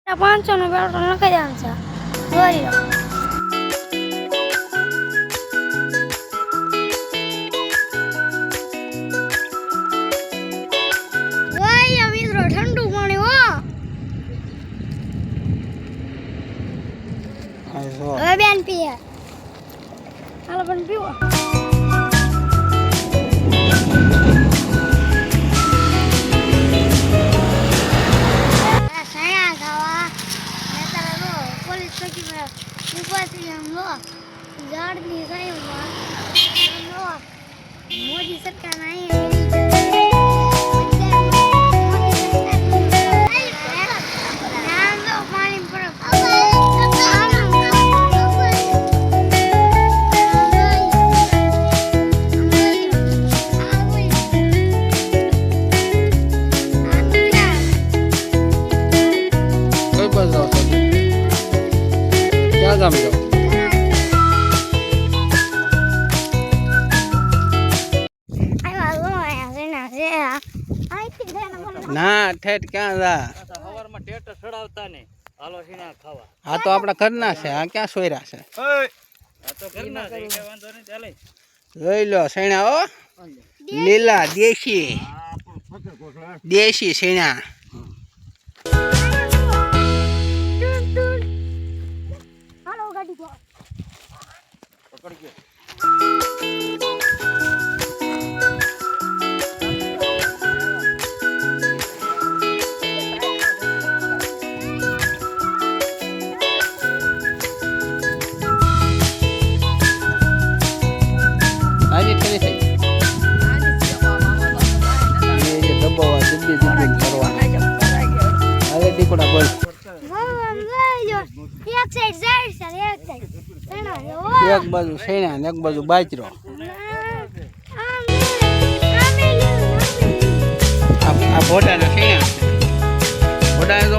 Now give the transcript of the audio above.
500 નું પેટ્રોલ નખાઈ દેવાનું છે. જોઈ લો. ઓય મિત્રો ઠંડુ પાણી હો. હવે બેન પીએ. હાલો પણ પીવો. मोदी सरकार क्या काम करो ના ઠેઠ ક્યાં જા સવારમાં ટેટર ચડાવતા ને હાલો સીના ખાવા. આ તો આપણા ઘરના છે. આ ક્યાં સોયરા છે? આ તો ઘરના છે કે વાંધો નહીં ચાલે. જોઈ લો સૈણા હો, લીલા દેશી દેશી સૈણા. હાલો ગાડી જો પકડ ગયો. આજે કરી થઈ એ દબાવા દબી કરવાના. હવે દીકડા બોલ. એક સાઈડ જાય છે એક સાઈડ સણા એક બાજુ સૈણા ને એક બાજુ બાજરો. આ ભોટાના સૈણા છે. ભોટાને તો